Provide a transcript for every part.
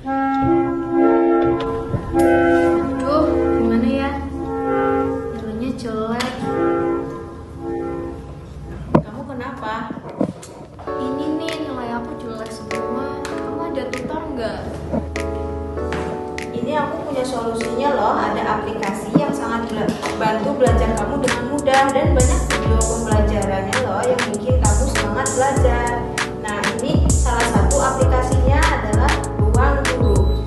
Aduh, gimana ya? Nilainya jelek. Kamu kenapa? Ini nih nilai aku jelek semua. Kamu ada tutor nggak? Ini aku punya solusinya loh. Ada aplikasi yang sangat bantu belajar kamu dengan mudah dan banyak video pembelajarannya loh yang bikin kamu semangat belajar. Nah, ini salah satu aplikasinya adalah Ruang Guru.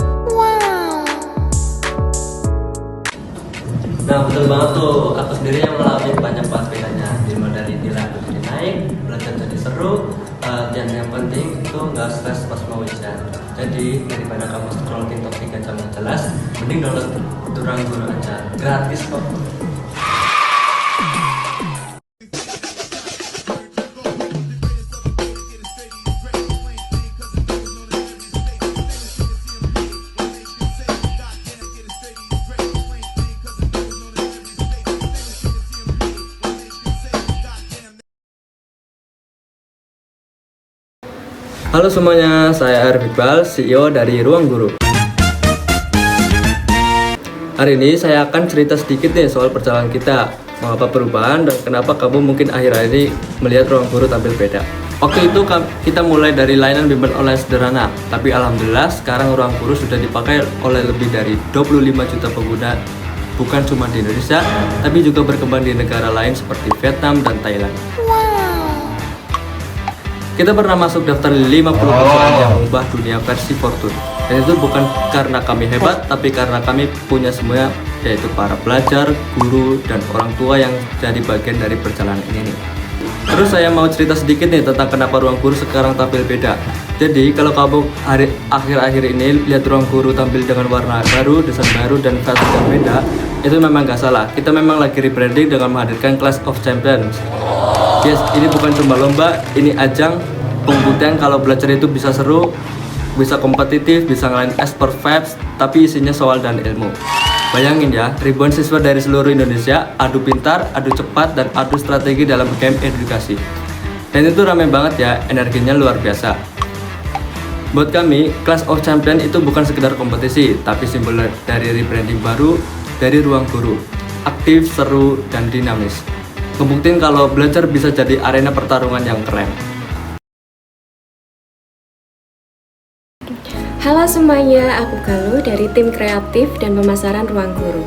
Nah betul banget tuh, aku sendiri yang mengalami banyak banget bedanya. Dimulai dari nilai aku jadi naik, belajar jadi seru, dan yang penting itu nggak stres pas mau ujian. Jadi daripada kamu scroll TikTok 3 jam nggak jelas, mending download Ruang Guru aja, gratis kok. Halo semuanya, saya Arif Iqbal, CEO dari Ruang Guru. Hari ini saya akan cerita sedikit nih soal perjalanan kita, mengapa perubahan dan kenapa kamu mungkin akhir-akhir ini melihat Ruang Guru tampil beda. Waktu itu kita mulai dari layanan bimbel online sederhana, tapi alhamdulillah sekarang Ruang Guru sudah dipakai oleh lebih dari 25 juta pengguna, bukan cuma di Indonesia, tapi juga berkembang di negara lain seperti Vietnam dan Thailand. Kita pernah masuk daftar 50 perusahaan yang mengubah dunia versi Fortune. Dan itu bukan karena kami hebat, tapi karena kami punya semuanya, yaitu para pelajar, guru, dan orang tua yang jadi bagian dari perjalanan ini. Terus saya mau cerita sedikit nih tentang kenapa Ruang Guru sekarang tampil beda. Jadi kalau kamu akhir-akhir ini lihat Ruang Guru tampil dengan warna baru, desain baru, dan versi yang beda, itu memang gak salah. Kita memang lagi rebranding dengan menghadirkan Clash of Champions. Yes, ini bukan cuma lomba, ini ajang pembuktian kalau belajar itu bisa seru, bisa kompetitif, bisa ngalahin expert vibes, tapi isinya soal dan ilmu. Bayangin ya, ribuan siswa dari seluruh Indonesia adu pintar, adu cepat, dan adu strategi dalam game edukasi. Dan itu ramai banget ya, energinya luar biasa. Buat kami, Clash of Champion itu bukan sekedar kompetisi, tapi simbol dari rebranding baru dari Ruang Guru. Aktif, seru, dan dinamis. Ngebuktiin kalau belajar bisa jadi arena pertarungan yang keren. Halo semuanya, aku Galuh dari tim kreatif dan pemasaran Ruang Guru.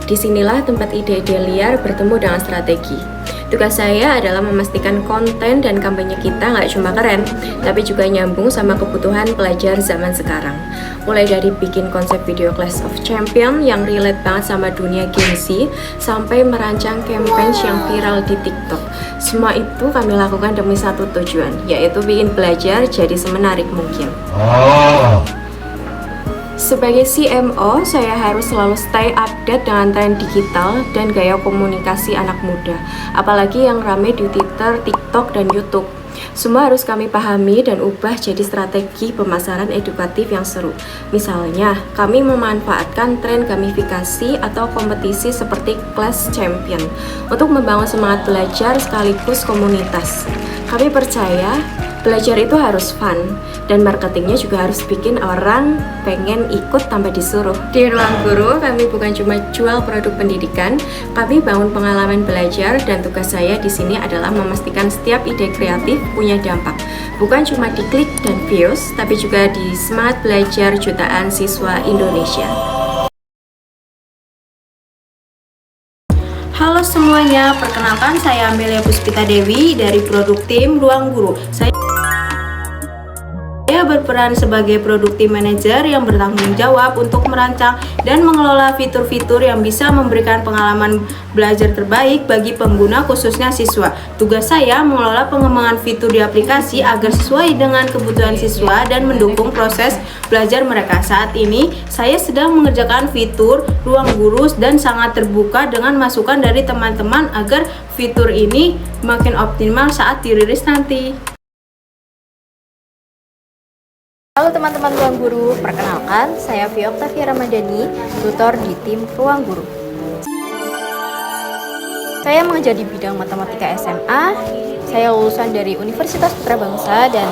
Disinilah tempat ide-ide liar bertemu dengan strategi. Tugas saya adalah memastikan konten dan kampanye kita nggak cuma keren, tapi juga nyambung sama kebutuhan pelajar zaman sekarang. Mulai dari bikin konsep video Clash of Champion yang relate banget sama dunia gamesy, sampai merancang campaign yang viral di TikTok. Semua itu kami lakukan demi satu tujuan, yaitu bikin belajar jadi semenarik mungkin. Sebagai CMO, saya harus selalu stay update dengan tren digital dan gaya komunikasi anak muda, apalagi yang rame di Twitter, TikTok, dan YouTube. Semua harus kami pahami dan ubah jadi strategi pemasaran edukatif yang seru. Misalnya, kami memanfaatkan tren gamifikasi atau kompetisi seperti Clash Champion untuk membangun semangat belajar sekaligus komunitas. Kami percaya belajar itu harus fun, dan marketingnya juga harus bikin orang pengen ikut tanpa disuruh. Di Ruang Guru, kami bukan cuma jual produk pendidikan, kami bangun pengalaman belajar, dan tugas saya di sini adalah memastikan setiap ide kreatif punya dampak. Bukan cuma di klik dan views, tapi juga di semangat belajar jutaan siswa Indonesia. Halo semuanya, perkenalkan saya Amelia Puspita Dewi dari produk tim Ruang Guru. Saya berperan sebagai product team manager yang bertanggung jawab untuk merancang dan mengelola fitur-fitur yang bisa memberikan pengalaman belajar terbaik bagi pengguna, khususnya siswa. Tugas saya mengelola pengembangan fitur di aplikasi agar sesuai dengan kebutuhan siswa dan mendukung proses belajar mereka. Saat ini, saya sedang mengerjakan fitur Ruang Guru dan sangat terbuka dengan masukan dari teman-teman agar fitur ini makin optimal saat dirilis nanti. Halo teman-teman Ruang Guru, perkenalkan saya Via Octavia Ramadhani, tutor di tim Ruang Guru. Saya mengajar di bidang matematika SMA. Saya lulusan dari Universitas Putra Bangsa dan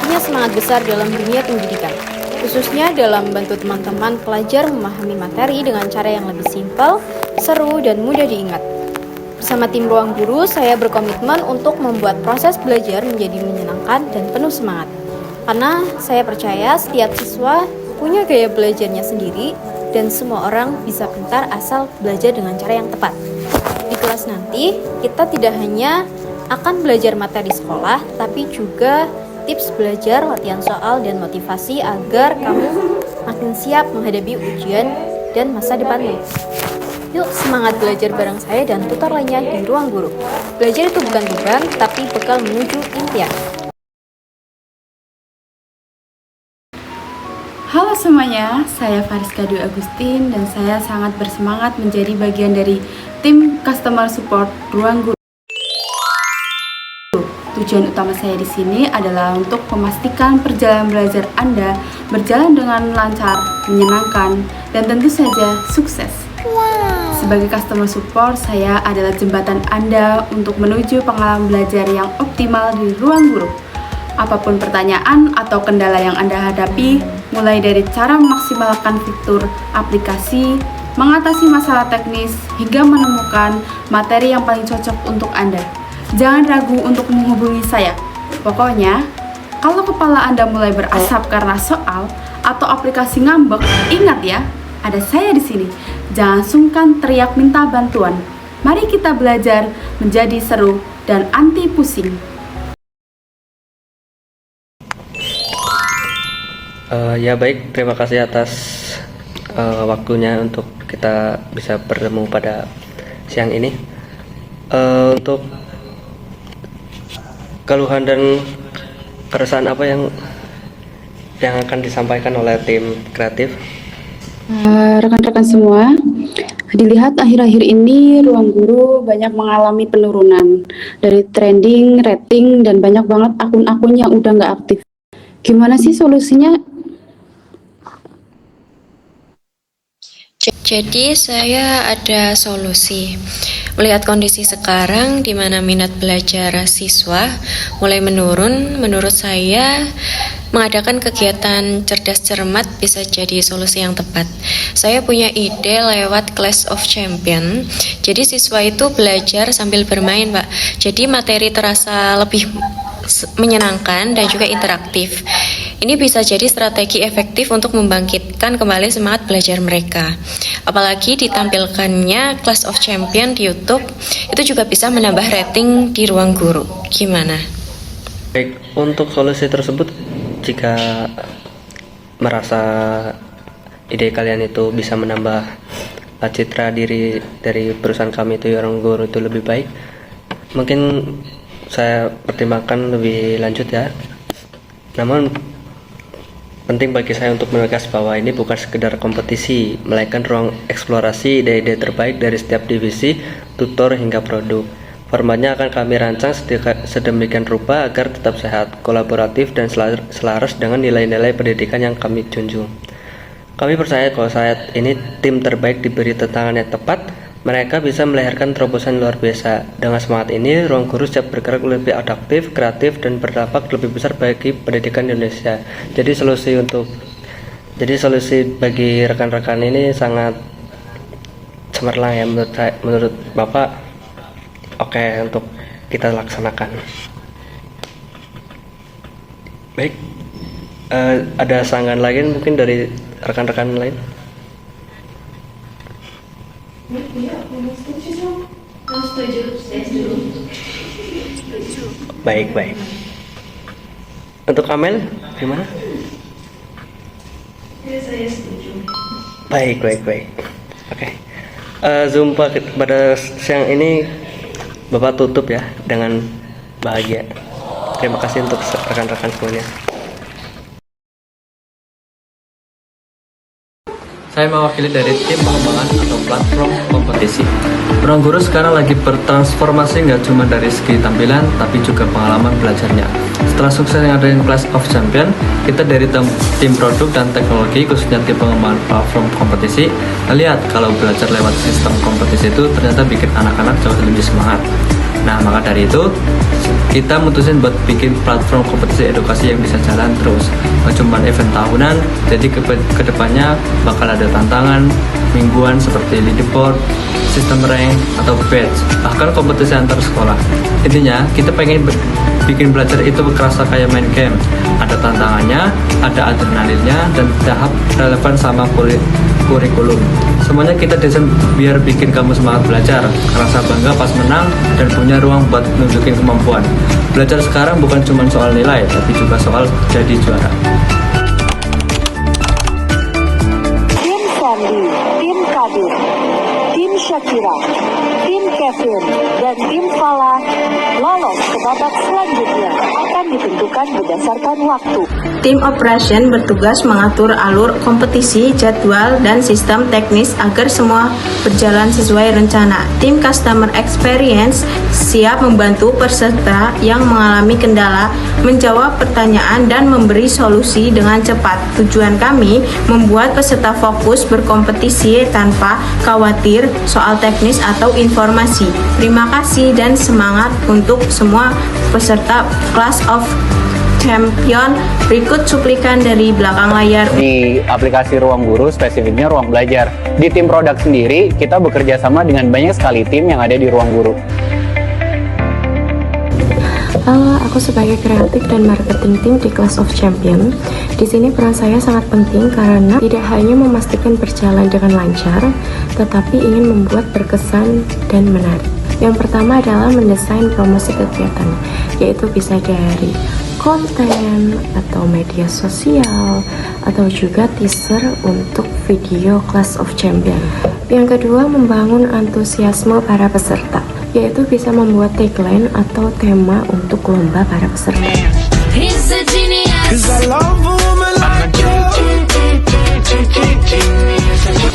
punya semangat besar dalam dunia pendidikan, khususnya dalam membantu teman-teman pelajar memahami materi dengan cara yang lebih simpel, seru, dan mudah diingat. Bersama tim Ruang Guru, saya berkomitmen untuk membuat proses belajar menjadi menyenangkan dan penuh semangat. Karena saya percaya setiap siswa punya gaya belajarnya sendiri dan semua orang bisa pintar asal belajar dengan cara yang tepat. Di kelas nanti, kita tidak hanya akan belajar materi sekolah, tapi juga tips belajar, latihan soal, dan motivasi agar kamu makin siap menghadapi ujian dan masa depanmu. Yuk semangat belajar bareng saya dan tutor lainnya di Ruang Guru. Belajar itu bukan beban, tapi bekal menuju impian. Halo semuanya, saya Fariska Dwi Agustin dan saya sangat bersemangat menjadi bagian dari tim Customer Support Ruang Guru. Tujuan utama saya di sini adalah untuk memastikan perjalanan belajar Anda berjalan dengan lancar, menyenangkan, dan tentu saja sukses. Sebagai customer support, saya adalah jembatan Anda untuk menuju pengalaman belajar yang optimal di Ruang Guru. Apapun pertanyaan atau kendala yang Anda hadapi, mulai dari cara memaksimalkan fitur aplikasi, mengatasi masalah teknis, hingga menemukan materi yang paling cocok untuk Anda. Jangan ragu untuk menghubungi saya. Pokoknya, kalau kepala Anda mulai berasap karena soal atau aplikasi ngambek, ingat ya, ada saya di sini. Jangan sungkan teriak minta bantuan. Mari kita belajar menjadi seru dan anti pusing. Ya baik, terima kasih atas waktunya untuk kita bisa bertemu pada siang ini. Untuk keluhan dan keresahan apa yang akan disampaikan oleh tim kreatif? Rekan-rekan semua, dilihat akhir-akhir ini Ruang Guru banyak mengalami penurunan dari trending, rating, dan banyak banget akun-akun yang udah nggak aktif. Gimana sih solusinya? Jadi saya ada solusi. Melihat kondisi sekarang di mana minat belajar siswa mulai menurun, menurut saya mengadakan kegiatan cerdas cermat bisa jadi solusi yang tepat. Saya punya ide lewat Clash of Champion. Jadi siswa itu belajar sambil bermain, Pak. Jadi materi terasa lebih menyenangkan dan juga interaktif. Ini bisa jadi strategi efektif untuk membangkitkan kembali semangat belajar mereka. Apalagi ditampilkannya Clash of Champion di YouTube, itu juga bisa menambah rating di Ruang Guru. Gimana? Baik, untuk solusi tersebut, jika merasa ide kalian itu bisa menambah citra diri dari perusahaan kami itu Ruang Guru itu lebih baik, mungkin saya pertimbangkan lebih lanjut ya. Namun penting bagi saya untuk menegas bahwa ini bukan sekedar kompetisi, melainkan ruang eksplorasi ide-ide terbaik dari setiap divisi, tutor hingga produk. Formatnya akan kami rancang sedemikian rupa agar tetap sehat, kolaboratif, dan selaras dengan nilai-nilai pendidikan yang kami junjung. Kami percaya kalau saat ini tim terbaik diberi tantangan yang tepat, mereka bisa melahirkan terobosan luar biasa. Dengan semangat ini, Ruang Guru siap bergerak lebih adaptif, kreatif, dan berdampak lebih besar bagi pendidikan Indonesia. Jadi solusi bagi rekan-rekan ini sangat cemerlang ya menurut Bapak. Oke, untuk kita laksanakan. Baik, ada sanggahan lain mungkin dari rekan-rekan lain? Baik. Untuk Amel, gimana? Saya setuju. Baik. Oke. Zoom pada siang ini Bapak tutup ya dengan bahagia. Terima kasih untuk rekan-rekan semuanya. Saya mewakili dari tim pengembangan atau platform kompetisi. Ruang Guru sekarang lagi bertransformasi nggak cuma dari segi tampilan, tapi juga pengalaman belajarnya. Setelah sukses yang ada di Clash of Champion, kita dari tim produk dan teknologi, khususnya tim pengembangan platform kompetisi, melihat kalau belajar lewat sistem kompetisi itu ternyata bikin anak-anak jauh lebih semangat. Nah, maka dari itu, kita mutusin buat bikin platform kompetisi edukasi yang bisa jalan terus. Nggak cuma event tahunan, jadi kedepannya bakal ada tantangan mingguan seperti leaderboard, sistem rank, atau badge, bahkan kompetisi antar sekolah. Intinya, kita pengen bikin belajar itu kerasa kayak main game. Ada tantangannya, ada adrenalinnya, dan tahap relevan sama kurikulum. Semuanya kita desain biar bikin kamu semangat belajar, kerasa bangga pas menang, dan punya ruang buat nunjukin kemampuan. Belajar sekarang bukan cuma soal nilai, tapi juga soal jadi juara. Tim Sandy, Tim Kabir, Tim Shakira, Tim Kevin, dan Tim Fala lolos ke babak selanjutnya akan ditentukan berdasarkan waktu. Tim Operation bertugas mengatur alur kompetisi, jadwal, dan sistem teknis agar semua berjalan sesuai rencana. Tim Customer Experience siap membantu peserta yang mengalami kendala, menjawab pertanyaan, dan memberi solusi dengan cepat. Tujuan kami membuat peserta fokus berkompetisi tanpa khawatir soal teknis atau informasi. Terima kasih dan semangat untuk semua peserta Class of Champion. Berikut cuplikan dari belakang layar. Di aplikasi Ruang Guru, spesifiknya Ruang Belajar. Di tim produk sendiri, kita bekerja sama dengan banyak sekali tim yang ada di Ruang Guru. Halo, aku sebagai kreatif dan marketing tim di Class of Champion. Di sini peran saya sangat penting karena tidak hanya memastikan berjalan dengan lancar, tetapi ingin membuat berkesan dan menarik. Yang pertama adalah mendesain promosi kegiatan, yaitu bisa dari konten atau media sosial atau juga teaser untuk video Class of Champion. Yang kedua, membangun antusiasme para peserta, yaitu bisa membuat tagline atau tema untuk lomba para peserta.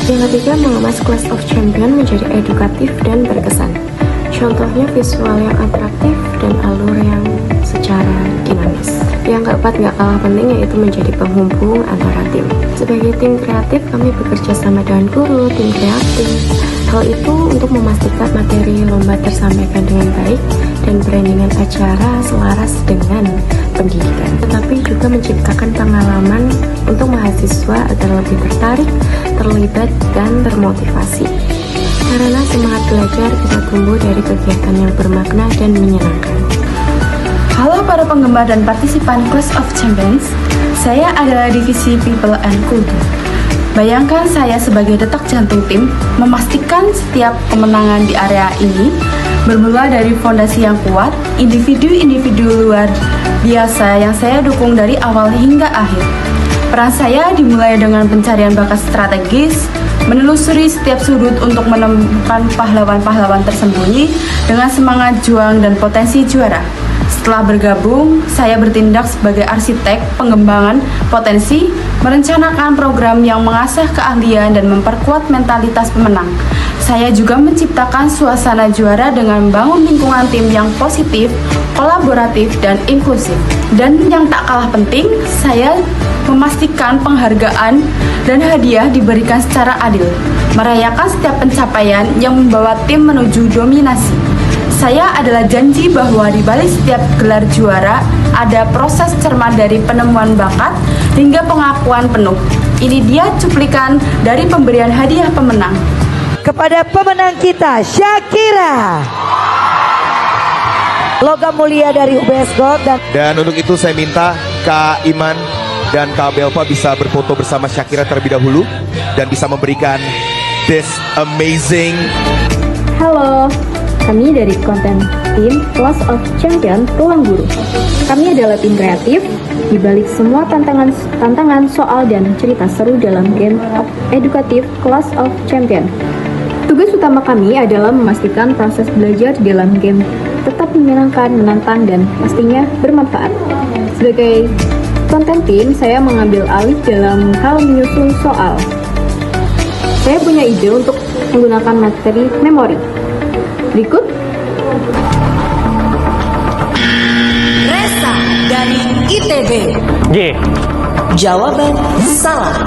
Yang ketiga, mengemas Class of Champion menjadi edukatif dan berkesan. Contohnya visual yang atraktif dan alur yang secara dinamis. Yang keempat, gak kalah penting, yaitu menjadi penghubung antara tim. Sebagai tim kreatif, kami bekerja sama dengan guru, tim kreatif. Hal itu untuk memastikan materi lomba tersampaikan dengan baik dan brandingan acara selaras dengan pendidikan. Tetapi juga menciptakan pengalaman untuk mahasiswa agar lebih tertarik, terlibat, dan termotivasi. Karena semangat belajar bisa tumbuh dari kegiatan yang bermakna dan menyenangkan. Halo para penggemar dan partisipan Class of Champions, saya adalah divisi People and Culture. Bayangkan saya sebagai detak jantung tim, memastikan setiap kemenangan di area ini bermula dari fondasi yang kuat, individu-individu luar biasa yang saya dukung dari awal hingga akhir. Peran saya dimulai dengan pencarian bakat strategis, menelusuri setiap sudut untuk menemukan pahlawan-pahlawan tersembunyi dengan semangat juang dan potensi juara. Setelah bergabung, saya bertindak sebagai arsitek pengembangan potensi, merencanakan program yang mengasah keahlian dan memperkuat mentalitas pemenang. Saya juga menciptakan suasana juara dengan membangun lingkungan tim yang positif, kolaboratif, dan inklusif. Dan yang tak kalah penting, saya memastikan penghargaan dan hadiah diberikan secara adil, merayakan setiap pencapaian yang membawa tim menuju dominasi. Saya adalah janji bahwa di balik setiap gelar juara ada proses cermat dari penemuan bakat hingga pengakuan penuh. Ini dia cuplikan dari pemberian hadiah pemenang. Kepada pemenang kita, Shakira, logam mulia dari UBS Gold. Dan untuk itu saya minta Kak Iman dan Kak Belva bisa berfoto bersama Shakira terlebih dahulu dan bisa memberikan this amazing. Halo, kami dari konten tim Class of Champion Ruang Guru. Kami adalah tim kreatif di balik semua tantangan soal dan cerita seru dalam game edukatif Class of Champion. Tugas utama kami adalah memastikan proses belajar dalam game tetap menyenangkan, menantang, dan pastinya bermanfaat. Sebagai konten tim, saya mengambil alih dalam hal menyusun soal. Saya punya ide untuk menggunakan materi memori. Berikut. Resa dari ITB. G. Jawaban salah.